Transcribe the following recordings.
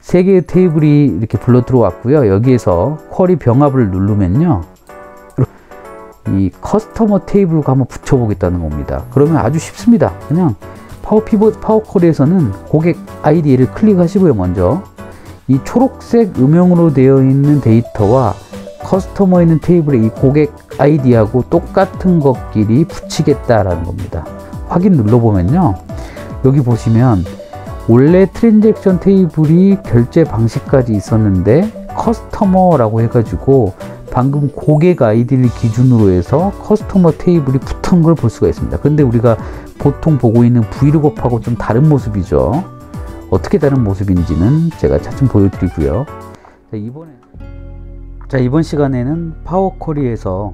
세 개의 테이블이 이렇게 불러 들어왔고요. 여기에서 쿼리 병합을 누르면요, 이 커스터머 테이블과 한번 붙여보겠다는 겁니다. 그러면 아주 쉽습니다. 그냥 파워 쿼리에서는 고객 아이디를 클릭하시고요. 먼저 이 초록색 음영으로 되어 있는 데이터와 커스터머에 있는 테이블의 이 고객 아이디하고 똑같은 것끼리 붙이겠다라는 겁니다. 확인 눌러보면요, 여기 보시면 원래 트랜잭션 테이블이 결제 방식까지 있었는데 커스터머라고 해가지고 방금 고객 아이디를 기준으로 해서 커스터머 테이블이 붙은 걸 볼 수가 있습니다. 그런데 우리가 보통 보고 있는 브이룩업하고 좀 다른 모습이죠. 어떻게 다른 모습인지는 제가 차츰 보여드리고요. 이번 시간에는 파워 쿼리에서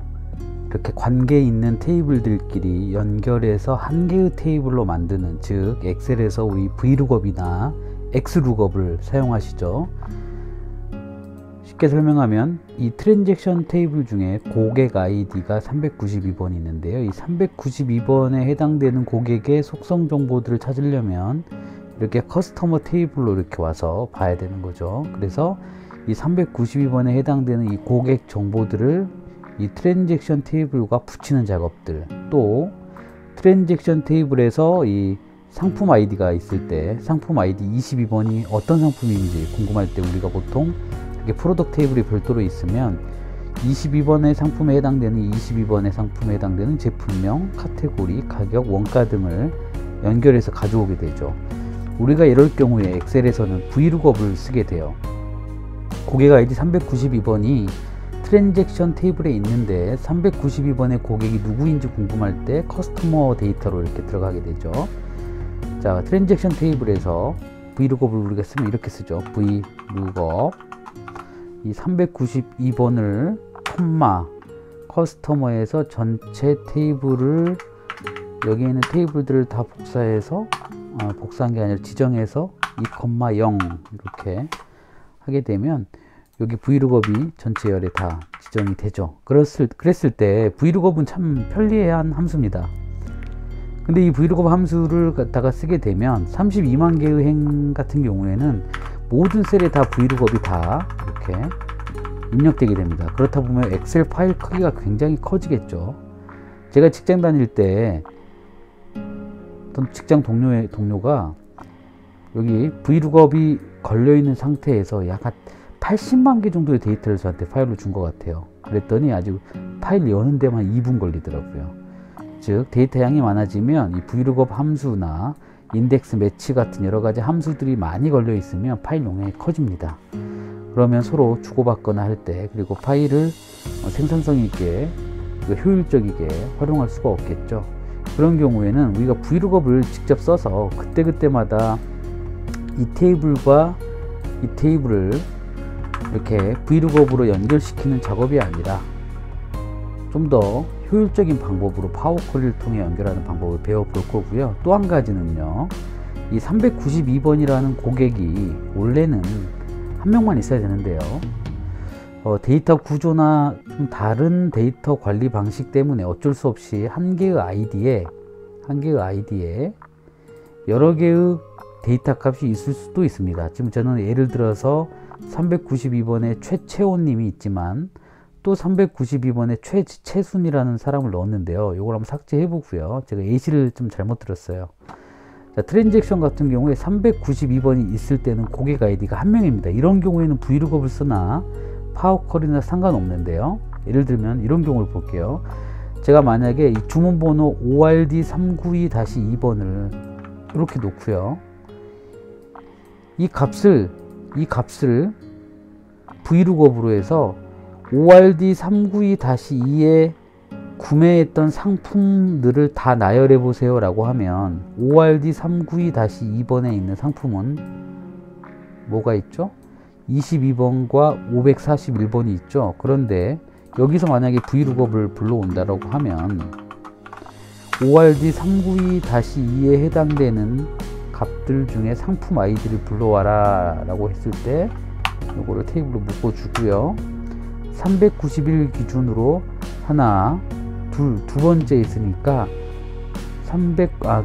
이렇게 관계 있는 테이블들끼리 연결해서 한 개의 테이블로 만드는, 즉 엑셀에서 우리 브이룩업이나 엑스룩업을 사용하시죠. 쉽게 설명하면 이 트랜잭션 테이블 중에 고객 아이디가 392번이 있는데요. 이 392번에 해당되는 고객의 속성 정보들을 찾으려면 이렇게 커스터머 테이블로 이렇게 와서 봐야 되는 거죠. 그래서 이 392번에 해당되는 이 고객 정보들을 이 트랜잭션 테이블과 붙이는 작업들, 또 트랜잭션 테이블에서 이 상품 아이디가 있을 때 상품 아이디 22번이 어떤 상품인지 궁금할 때 우리가 보통 이렇게 프로덕트 테이블이 별도로 있으면 22번의 상품에 해당되는 22번의 상품에 해당되는 제품명, 카테고리, 가격, 원가 등을 연결해서 가져오게 되죠. 우리가 이럴 경우에 엑셀에서는 브이룩업을 쓰게 돼요. 고객 아이디 392번이 트랜잭션 테이블에 있는데 392번의 고객이 누구인지 궁금할 때 커스터머 데이터로 이렇게 들어가게 되죠. 자, 트랜잭션 테이블에서 브이룩업을 우리가 쓰면 이렇게 쓰죠. 브이룩업 이 392번을 콤마 커스터머에서 전체 테이블을, 여기에 있는 테이블들을 다 복사해서 복사한 게 아니라 지정해서 2,0 이렇게 하게 되면 여기 브이룩업이 전체 열에 다 지정이 되죠. 그랬을 때 브이룩업은 참 편리한 함수입니다. 근데 이 브이룩업 함수를 갖다가 쓰게 되면 32만 개의 행 같은 경우에는 모든 셀에 다 브이룩업이 다 이렇게 입력되게 됩니다. 그렇다 보면 엑셀 파일 크기가 굉장히 커지겠죠. 제가 직장 다닐 때 어떤 직장 동료가 여기 브이룩업이 걸려있는 상태에서 약 80만 개 정도의 데이터를 저한테 파일로 준 것 같아요. 그랬더니 아주 파일 여는 데만 2분 걸리더라고요. 즉 데이터 양이 많아지면 이 브이룩업 함수나 인덱스 매치 같은 여러 가지 함수들이 많이 걸려 있으면 파일 용량이 커집니다. 그러면 서로 주고받거나 할 때, 그리고 파일을 생산성 있게 효율적이게 활용할 수가 없겠죠. 그런 경우에는 우리가 브이룩업을 직접 써서 그때그때마다 이 테이블과 이 테이블을 이렇게 브이룩업으로 연결시키는 작업이 아니라 좀 더 효율적인 방법으로 파워 쿼리를 통해 연결하는 방법을 배워볼 거고요. 또 한 가지는요, 이 392번이라는 고객이 원래는 한 명만 있어야 되는데요, 데이터 구조나 좀 다른 데이터 관리 방식 때문에 어쩔 수 없이 한 개의 아이디에 여러 개의 데이터 값이 있을 수도 있습니다. 지금 저는 예를 들어서 392번에 최채호님이 있지만 또 392번에 최순이라는 사람을 넣었는데요. 이걸 한번 삭제해 보고요. 제가 예시를 좀 잘못 들었어요. 자, 트랜잭션 같은 경우에 392번이 있을 때는 고객 아이디가 한 명입니다. 이런 경우에는 브이룩업을 쓰나 파워 쿼리나 상관없는데요. 예를 들면 이런 경우를 볼게요. 제가 만약에 이 주문번호 ORD392-2번을 이렇게 놓고요, 이 값을 브이룩업으로 해서 ORD392-2에 구매했던 상품들을 다 나열해 보세요 라고 하면 ORD392-2번에 있는 상품은 뭐가 있죠? 22번과 541번이 있죠. 그런데 여기서 만약에 브이룩업을 불러온다라고 하면 ORD392-2에 해당되는 값들 중에 상품 아이디를 불러와라 라고 했을 때 요거를 테이블로 묶어 주고요, 391 기준으로 하나, 두 번째 있으니까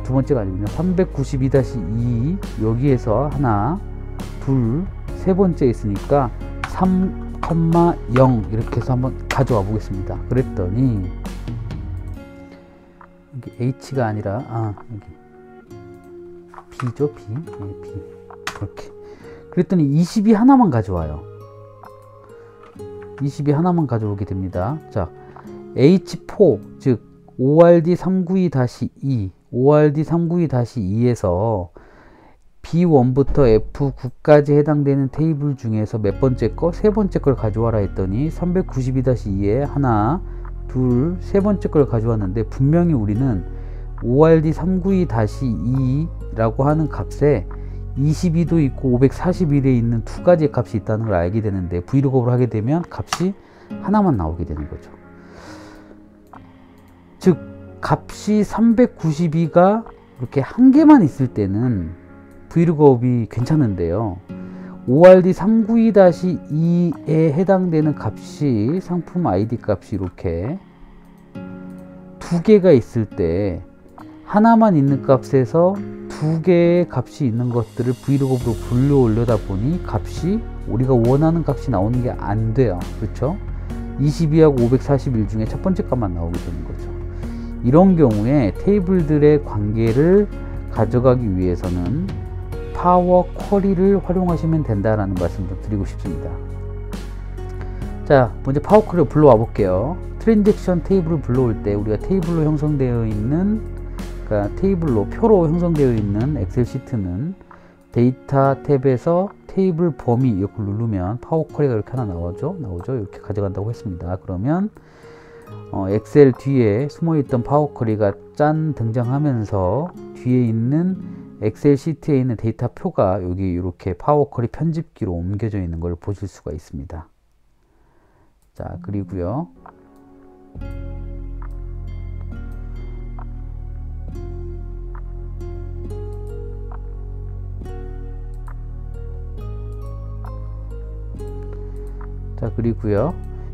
두 번째가 아니군요. 392-2 여기에서 하나, 둘, 세 번째 있으니까 3,0 이렇게 해서 한번 가져와 보겠습니다. 그랬더니 이게 H가 아니라 여기 B죠. B. 네, B. 이렇게. 그랬더니 20이 하나만 가져와요. 20이 하나만 가져오게 됩니다. 자, H4 즉 ORD392-2 ORD392-2에서 B1부터 F9까지 해당되는 테이블 중에서 몇 번째 거? 세 번째 걸 가져와라 했더니 392-2에 하나, 둘, 세 번째 걸 가져왔는데 분명히 우리는 ORD392-2라고 하는 값에 22도 있고 541에 있는 두 가지 값이 있다는 걸 알게 되는데 브이로그업을 하게 되면 값이 하나만 나오게 되는 거죠. 즉 값이 392가 이렇게 한 개만 있을 때는 브이로그업이 괜찮은데요. ORD392-2에 해당되는 값이 상품 ID 값이 이렇게 두 개가 있을 때 하나만 있는 값에서 두 개의 값이 있는 것들을 브이로그업으로 불러 올려다 보니 값이 우리가 원하는 값이 나오는 게 안 돼요. 그렇죠? 22하고 541 중에 첫 번째 값만 나오게 되는 거죠. 이런 경우에 테이블들의 관계를 가져가기 위해서는 파워 쿼리를 활용하시면 된다라는 말씀을 드리고 싶습니다. 자, 먼저 파워 쿼리를 불러와 볼게요. 트랜잭션 테이블을 불러올 때 우리가 테이블로 형성되어 있는 테이블로 표로 형성되어 있는 엑셀 시트는 데이터 탭에서 테이블 범위 이걸 누르면 파워 쿼리가 이렇게 하나 나오죠. 이렇게 가져간다고 했습니다. 그러면 엑셀 뒤에 숨어있던 파워 쿼리가 짠 등장하면서 뒤에 있는 엑셀 시트에 있는 데이터 표가 여기 이렇게 파워 쿼리 편집기로 옮겨져 있는 걸 보실 수가 있습니다. 자, 그리고요.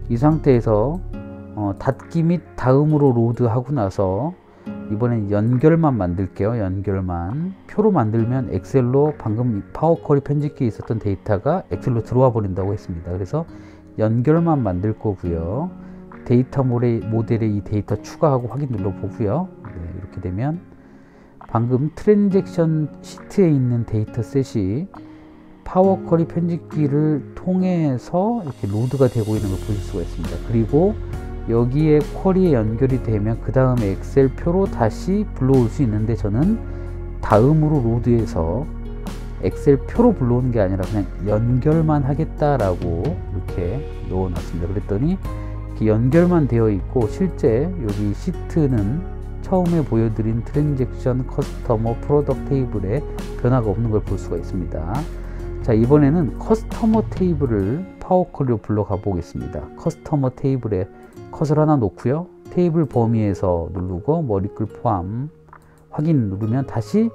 이 상태에서 닫기 및 다음으로 로드 하고 나서 이번엔 연결만 만들게요. 연결만. 표로 만들면 엑셀로 방금 파워 쿼리 편집기에 있었던 데이터가 엑셀로 들어와 버린다고 했습니다. 그래서 연결만 만들 거고요. 데이터 모델에 이 데이터 추가하고 확인 눌러 보고요. 네, 이렇게 되면 방금 트랜잭션 시트에 있는 데이터 셋이 파워 쿼리 편집기를 통해서 이렇게 로드가 되고 있는 걸 보실 수가 있습니다. 그리고 여기에 쿼리에 연결이 되면 그 다음에 엑셀 표로 다시 불러올 수 있는데 저는 다음으로 로드해서 엑셀 표로 불러오는 게 아니라 그냥 연결만 하겠다라고 이렇게 넣어 놨습니다. 그랬더니 이렇게 연결만 되어 있고 실제 여기 시트는 처음에 보여드린 트랜잭션 커스터머 프로덕트 테이블에 변화가 없는 걸 볼 수가 있습니다. 자, 이번에는 커스터머 테이블을 파워 쿼리로 불러가 보겠습니다. 커스터머 테이블에 컷을 하나 놓고요. 테이블 범위에서 누르고 머리글 포함 확인 누르면 다시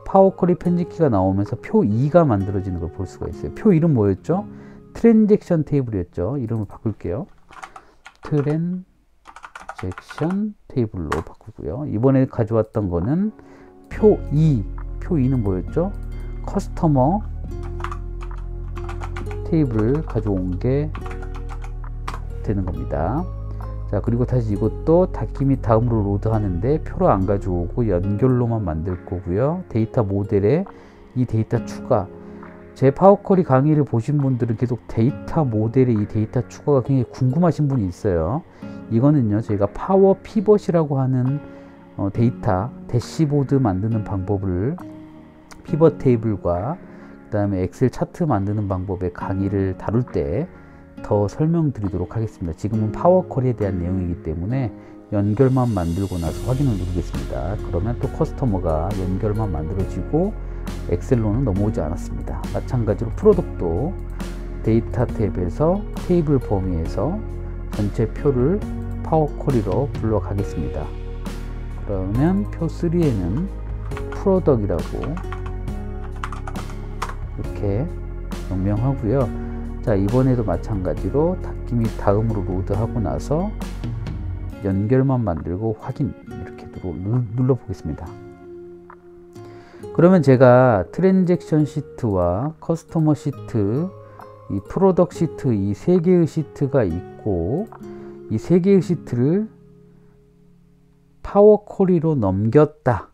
파워 쿼리 편집키가 나오면서 표 2가 만들어지는 걸 볼 수가 있어요. 표 이름 뭐였죠? 트랜잭션 테이블이었죠. 이름을 바꿀게요. 트랜잭션 테이블로 바꾸고요. 이번에 가져왔던 거는 표 2. 표 2는 뭐였죠? 커스터머 테이블을 가져온 게 되는 겁니다. 자, 그리고 다시 이것도 닫기 및 다음으로 로드 하는데 표로 안 가져오고 연결로만 만들 거고요. 데이터 모델에 이 데이터 추가. 제 파워 쿼리 강의를 보신 분들은 계속 데이터 모델에 이 데이터 추가가 굉장히 궁금하신 분이 있어요. 이거는요, 저희가 파워 피벗이라고 하는 데이터 대시보드 만드는 방법을 피벗 테이블과 그 다음에 엑셀 차트 만드는 방법의 강의를 다룰 때 더 설명드리도록 하겠습니다. 지금은 파워 쿼리에 대한 내용이기 때문에 연결만 만들고 나서 확인을 누르겠습니다. 그러면 또 커스터머가 연결만 만들어지고 엑셀로는 넘어오지 않았습니다. 마찬가지로 프로덕트도 데이터 탭에서 테이블 범위에서 전체 표를 파워 쿼리로 불러가겠습니다. 그러면 표 3에는 프로덕트이라고 이렇게 명명하고요. 자, 이번에도 마찬가지로 닫기 및 다음으로 로드하고 나서 연결만 만들고 확인 이렇게 눌러 보겠습니다. 그러면 제가 트랜잭션 시트와 커스터머 시트, 이 프로덕 시트, 이 세 개의 시트가 있고, 이 세 개의 시트를 파워 쿼리로 넘겼다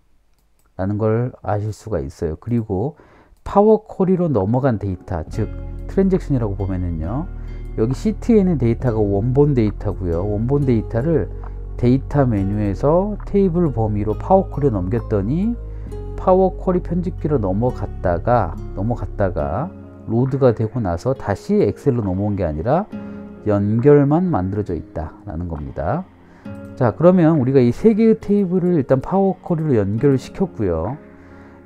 라는 걸 아실 수가 있어요. 그리고 파워 쿼리로 넘어간 데이터, 즉 트랜잭션이라고 보면은요, 여기 시트에 있는 데이터가 원본 데이터고요. 원본 데이터를 데이터 메뉴에서 테이블 범위로 파워 쿼리로 넘겼더니 파워 쿼리 편집기로 넘어갔다가 로드가 되고 나서 다시 엑셀로 넘어온 게 아니라 연결만 만들어져 있다 라는 겁니다. 자, 그러면 우리가 이 세 개의 테이블을 일단 파워 쿼리로 연결을 시켰고요.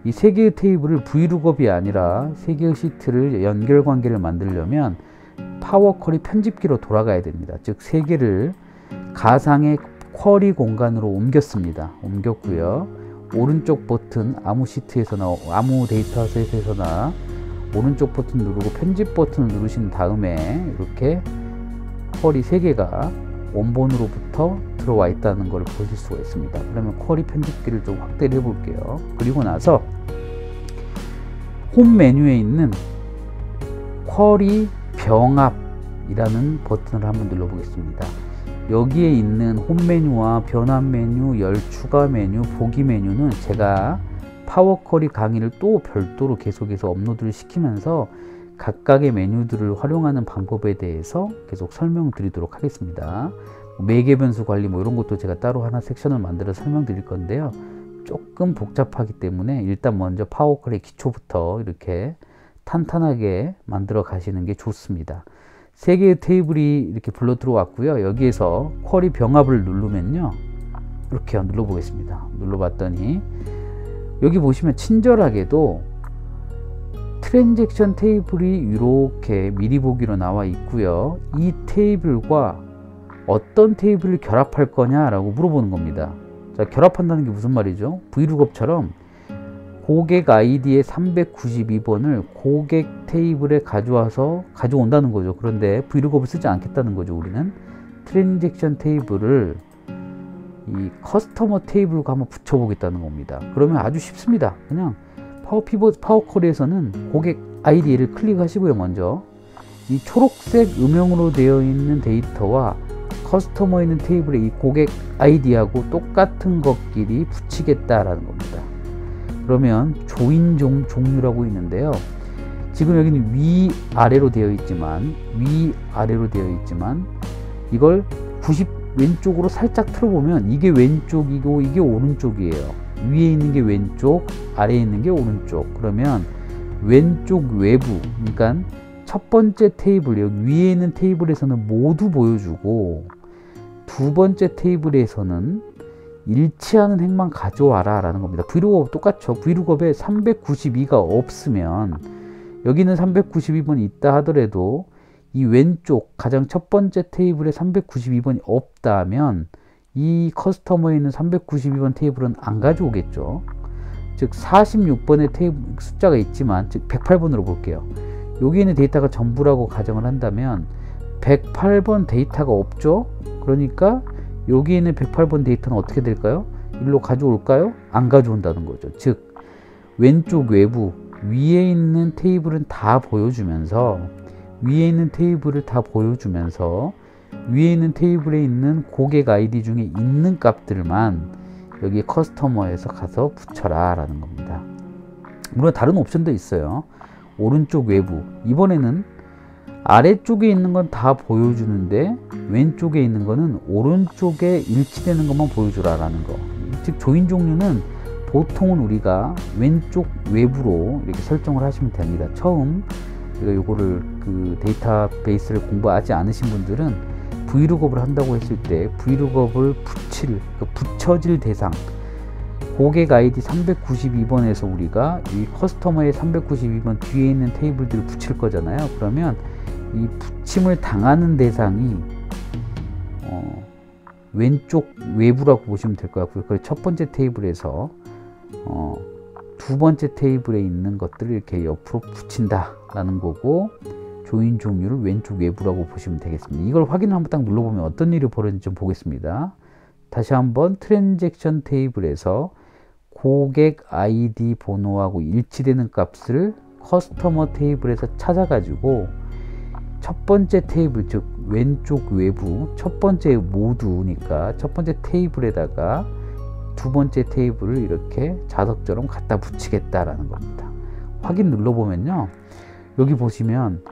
이 세 개의 테이블을 브이룩업이 아니라 세 개의 시트를 연결 관계를 만들려면 파워 쿼리 편집기로 돌아가야 됩니다. 즉 세 개를 가상의 쿼리 공간으로 옮겼고요. 오른쪽 버튼 아무 시트에서나 아무 데이터 셋에서나 오른쪽 버튼 누르고 편집 버튼을 누르신 다음에 이렇게 쿼리 3개가 원본으로부터 들어와 있다는 걸 보실 수가 있습니다. 그러면 쿼리 편집기를 좀 확대를 해 볼게요. 그리고 나서 홈 메뉴에 있는 쿼리 병합이라는 버튼을 한번 눌러 보겠습니다. 여기에 있는 홈 메뉴와 변환 메뉴, 열 추가 메뉴, 보기 메뉴는 제가 파워 쿼리 강의를 또 별도로 계속해서 업로드를 시키면서 각각의 메뉴들을 활용하는 방법에 대해서 계속 설명드리도록 하겠습니다. 매개 변수 관리 이런 것도 제가 따로 하나 섹션을 만들어 설명드릴 건데요. 조금 복잡하기 때문에 일단 먼저 파워 쿼리 기초부터 이렇게 탄탄하게 만들어 가시는 게 좋습니다. 세 개의 테이블이 이렇게 불러 들어왔고요. 여기에서 쿼리 병합을 누르면요, 이렇게 눌러 보겠습니다. 눌러 봤더니 여기 보시면 친절하게도 트랜잭션 테이블이 이렇게 미리 보기로 나와 있고요. 이 테이블과 어떤 테이블을 결합할 거냐 라고 물어보는 겁니다. 자, 결합한다는 게 무슨 말이죠? 브이룩업처럼 고객 아이디의 392번을 고객 테이블에 가져온다는 거죠. 그런데 브이룩업을 쓰지 않겠다는 거죠. 우리는 트랜잭션 테이블을 이 커스터머 테이블과 한번 붙여보겠다는 겁니다. 그러면 아주 쉽습니다. 그냥 파워 쿼리에서는 고객 아이디를 클릭하시고요. 먼저 이 초록색 음영으로 되어 있는 데이터와 커스터머에 있는 테이블에 이 고객 아이디하고 똑같은 것끼리 붙이겠다라는 겁니다. 그러면 조인 종류라고 있는데요. 지금 여기는 위아래로 되어 있지만 이걸 90 왼쪽으로 살짝 틀어보면 이게 왼쪽이고 이게 오른쪽이에요. 위에 있는 게 왼쪽, 아래에 있는 게 오른쪽. 그러면 왼쪽 외부, 그러니까 첫 번째 테이블, 여기 위에 있는 테이블에서는 모두 보여주고 두 번째 테이블에서는 일치하는 행만 가져와라 라는 겁니다. 브이룩업 똑같죠. 브이룩업에 392가 없으면, 여기는 392번이 있다 하더라도 이 왼쪽 가장 첫 번째 테이블에 392번이 없다면 이 커스터머에 있는 392번 테이블은 안 가져오겠죠. 즉 46번의 테이블 숫자가 있지만, 즉 108번으로 볼게요. 여기 있는 데이터가 전부라고 가정을 한다면 108번 데이터가 없죠. 그러니까 여기 있는 108번 데이터는 어떻게 될까요? 일로 가져올까요? 안 가져온다는 거죠. 즉 왼쪽 외부, 위에 있는 테이블은 다 보여주면서 위에 있는 테이블에 있는 고객 아이디 중에 있는 값들만 여기 커스터머에서 가서 붙여라 라는 겁니다. 물론 다른 옵션도 있어요. 오른쪽 외부, 이번에는 아래쪽에 있는 건 다 보여주는데 왼쪽에 있는 거는 오른쪽에 일치되는 것만 보여주라 라는 거. 즉 조인 종류는 보통은 우리가 왼쪽 외부로 이렇게 설정을 하시면 됩니다. 처음 우리가 요거를 그 데이터베이스를 공부하지 않으신 분들은 브이룩업을 한다고 했을 때 브이룩업을 붙여질 대상, 고객 아이디 392번에서 우리가 이 커스터머의 392번 뒤에 있는 테이블들을 붙일 거잖아요. 그러면 이 붙임을 당하는 대상이 왼쪽 외부라고 보시면 될 것 같고요. 그걸 첫 번째 테이블에서 두 번째 테이블에 있는 것들을 이렇게 옆으로 붙인다 라는 거고, 조인 종류를 왼쪽 외부라고 보시면 되겠습니다. 이걸 확인을 한번 딱 눌러보면 어떤 일이 벌어지는지 좀 보겠습니다. 다시 한번 트랜잭션 테이블에서 고객 아이디 번호하고 일치되는 값을 커스터머 테이블에서 찾아가지고 첫 번째 테이블, 즉 왼쪽 외부 첫 번째 모두니까 첫 번째 테이블에다가 두 번째 테이블을 이렇게 자석처럼 갖다 붙이겠다라는 겁니다. 확인 눌러보면요, 여기 보시면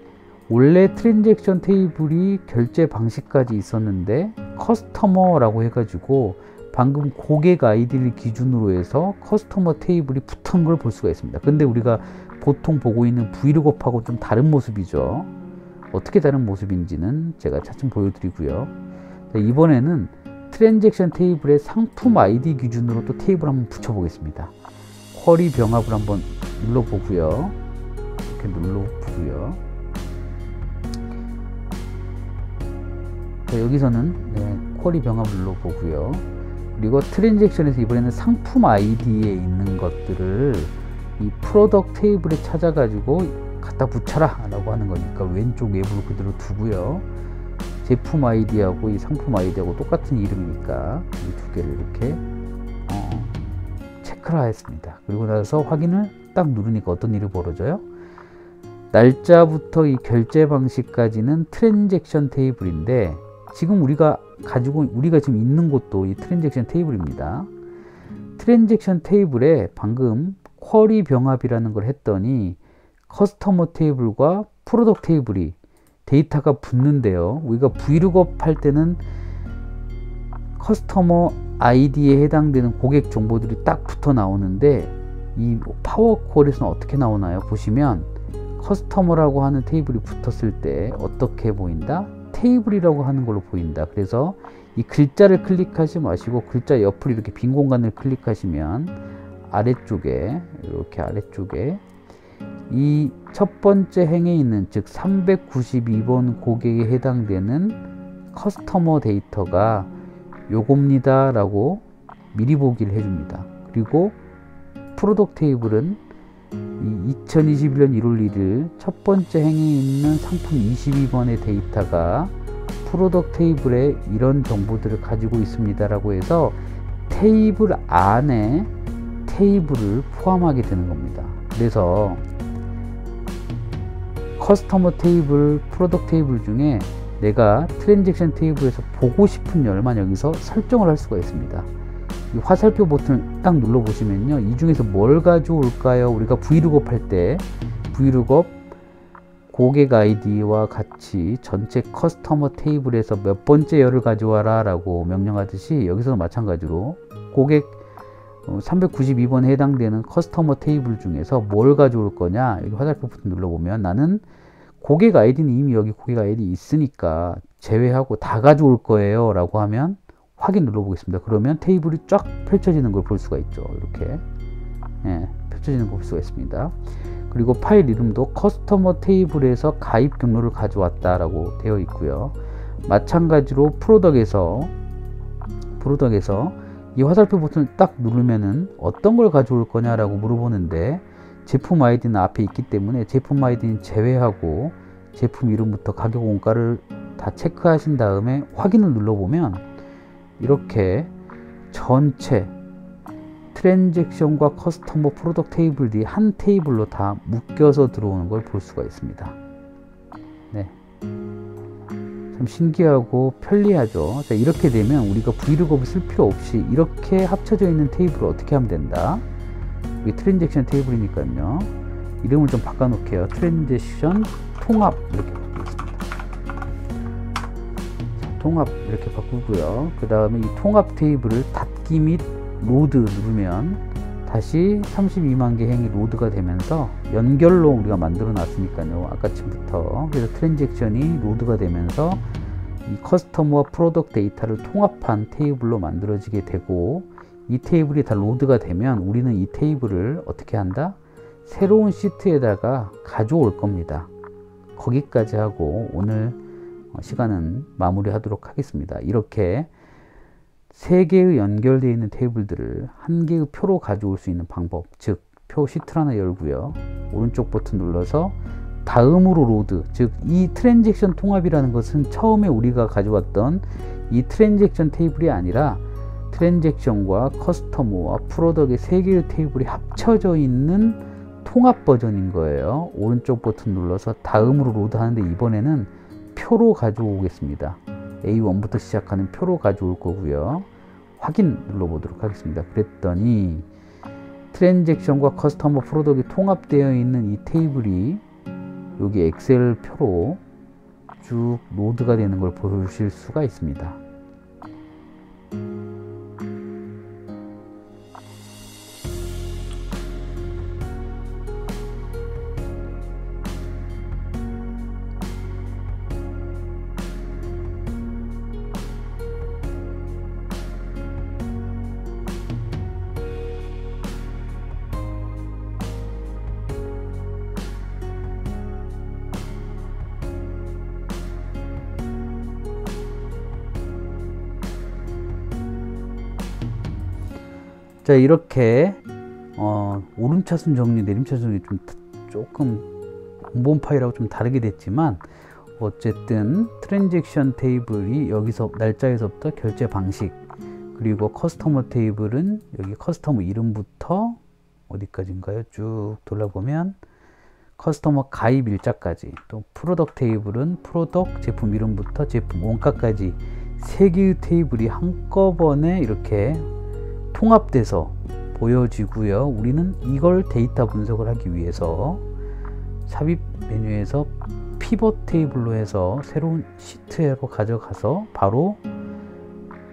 원래 트랜잭션 테이블이 결제 방식까지 있었는데 커스터머라고 해가지고 방금 고객 아이디를 기준으로 해서 커스터머 테이블이 붙은 걸 볼 수가 있습니다. 근데 우리가 보통 보고 있는 브이룩업하고 좀 다른 모습이죠. 어떻게 다른 모습인지는 제가 차츰 보여드리고요. 이번에는 트랜잭션 테이블의 상품 아이디 기준으로 또 테이블 한번 붙여보겠습니다. 쿼리 병합을 한번 눌러보고요. 이렇게 눌러보고요. 여기서는 쿼리 병합을 눌러보고요. 그리고 트랜잭션에서 이번에는 상품 아이디에 있는 것들을 이 프로덕트 테이블에 찾아가지고 갖다 붙여라 라고 하는 거니까 왼쪽 외부를 그대로 두고요. 제품 아이디하고 이 상품 아이디하고 똑같은 이름이니까 이 두 개를 이렇게 체크를 하였습니다. 그리고 나서 확인을 딱 누르니까 어떤 일이 벌어져요? 날짜부터 이 결제 방식까지는 트랜잭션 테이블인데, 지금 우리가 지금 있는 곳도 이 트랜잭션 테이블입니다. 트랜잭션 테이블에 방금 쿼리 병합이라는 걸 했더니 커스터머 테이블과 프로덕트 테이블이 데이터가 붙는데요. 우리가 브이룩업 할 때는 커스터머 아이디에 해당되는 고객 정보들이 딱 붙어 나오는데, 이 파워콜에서는 어떻게 나오나요? 보시면 커스터머라고 하는 테이블이 붙었을 때 어떻게 보인다? 테이블이라고 하는 걸로 보인다. 그래서 이 글자를 클릭하지 마시고 글자 옆을 이렇게 빈 공간을 클릭하시면 아래쪽에, 이렇게 아래쪽에 이 첫 번째 행에 있는, 즉 392번 고객에 해당되는 커스터머 데이터가 요겁니다 라고 미리 보기를 해줍니다. 그리고 프로덕트 테이블은 2021년 1월 1일 첫 번째 행에 있는 상품 22번의 데이터가 프로덕트 테이블에 이런 정보들을 가지고 있습니다 라고 해서 테이블 안에 테이블을 포함하게 되는 겁니다. 그래서 커스터머 테이블, 프로덕트 테이블 중에 내가 트랜잭션 테이블에서 보고 싶은 열만 여기서 설정을 할 수가 있습니다. 이 화살표 버튼을 딱 눌러 보시면요, 이 중에서 뭘 가져올까요? 우리가 브이룩업 할 때 브이룩업 고객 아이디와 같이 전체 커스터머 테이블에서 몇 번째 열을 가져와라 라고 명령하듯이, 여기서도 마찬가지로 고객 392번에 해당되는 커스터머 테이블 중에서 뭘 가져올 거냐, 여기 화살표 버튼 눌러보면 나는 고객 아이디는 이미 여기 고객 아이디 있으니까 제외하고 다 가져올 거예요 라고 하면 확인 눌러보겠습니다. 그러면 테이블이 쫙 펼쳐지는 걸 볼 수가 있죠. 이렇게 펼쳐지는 걸 볼 수가 있습니다. 그리고 파일 이름도 커스터머 테이블에서 가입 경로를 가져왔다 라고 되어 있고요. 마찬가지로 프로덕에서 이 화살표 버튼을 딱 누르면은 어떤 걸 가져올 거냐라고 물어보는데, 제품 아이디는 앞에 있기 때문에 제품 아이디는 제외하고 제품 이름부터 가격 원가를 다 체크하신 다음에 확인을 눌러보면 이렇게 전체 트랜잭션과 커스터머 프로덕트 테이블이 한 테이블로 다 묶여서 들어오는 걸 볼 수가 있습니다. 네, 참 신기하고 편리하죠. 자, 이렇게 되면 우리가 브이룩업을 쓸 필요 없이 이렇게 합쳐져 있는 테이블을 어떻게 하면 된다? 이게 트랜잭션 테이블이니까요. 이름을 좀 바꿔 놓을게요. 트랜잭션 통합 이렇게 바꾸겠습니다. 통합 이렇게 바꾸고요. 그 다음에 이 통합 테이블을 닫기 및 로드 누르면 다시 32만 개 행이 로드가 되면서 연결로 우리가 만들어 놨으니까요. 아까쯤부터. 그래서 트랜잭션이 로드가 되면서 이 커스터머와 프로덕트 데이터를 통합한 테이블로 만들어지게 되고, 이 테이블이 다 로드가 되면 우리는 이 테이블을 어떻게 한다? 새로운 시트에다가 가져올 겁니다. 거기까지 하고 오늘 시간은 마무리하도록 하겠습니다. 이렇게 3개의 연결되어 있는 테이블들을 한 개의 표로 가져올 수 있는 방법, 즉 표 시트를 하나 열고요. 오른쪽 버튼 눌러서 다음으로 로드, 즉 이 트랜잭션 통합이라는 것은 처음에 우리가 가져왔던 이 트랜잭션 테이블이 아니라 트랜잭션과 커스터머와 프로덕의 3개의 테이블이 합쳐져 있는 통합 버전인 거예요. 오른쪽 버튼 눌러서 다음으로 로드 하는데 이번에는 표로 가져오겠습니다. A1부터 시작하는 표로 가져올 거고요. 확인 눌러보도록 하겠습니다. 그랬더니 트랜잭션과 커스터머 프로덕이 통합되어 있는 이 테이블이 여기 엑셀 표로 쭉 로드가 되는 걸 보실 수가 있습니다. 자, 이렇게 오름차순 정리, 내림차순 정리 조금 원본 파일하고 좀 다르게 됐지만 어쨌든 트랜잭션 테이블이 여기서 날짜에서부터 결제 방식, 그리고 커스터머 테이블은 여기 커스터머 이름부터 어디까지인가요? 쭉 돌아보면 커스터머 가입 일자까지, 또 프로덕 테이블은 프로덕 제품 이름부터 제품 원가까지 3개의 테이블이 한꺼번에 이렇게 통합돼서 보여지고요. 우리는 이걸 데이터 분석을 하기 위해서 삽입 메뉴에서 피벗 테이블로 해서 새로운 시트로 가져가서 바로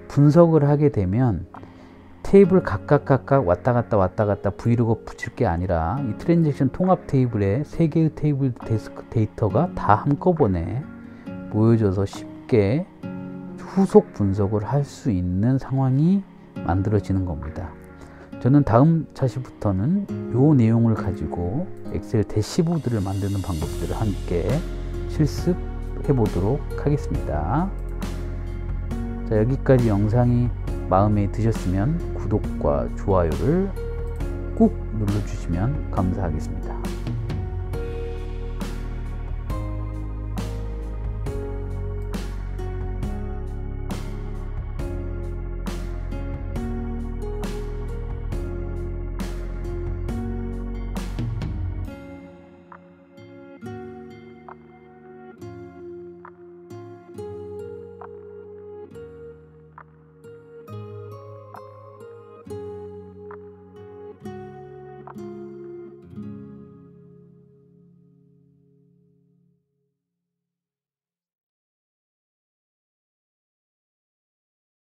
분석을 하게 되면 테이블 각각 왔다 갔다 브이로그 붙일 게 아니라 이 트랜잭션 통합 테이블에 3개의 테이블 데스크 데이터가 다 한꺼번에 모여져서 쉽게 후속 분석을 할 수 있는 상황이 만들어지는 겁니다. 저는 다음 차시부터는 요 내용을 가지고 엑셀 대시보드를 만드는 방법들을 함께 실습해 보도록 하겠습니다. 자, 여기까지 영상이 마음에 드셨으면 구독과 좋아요를 꾹 눌러주시면 감사하겠습니다.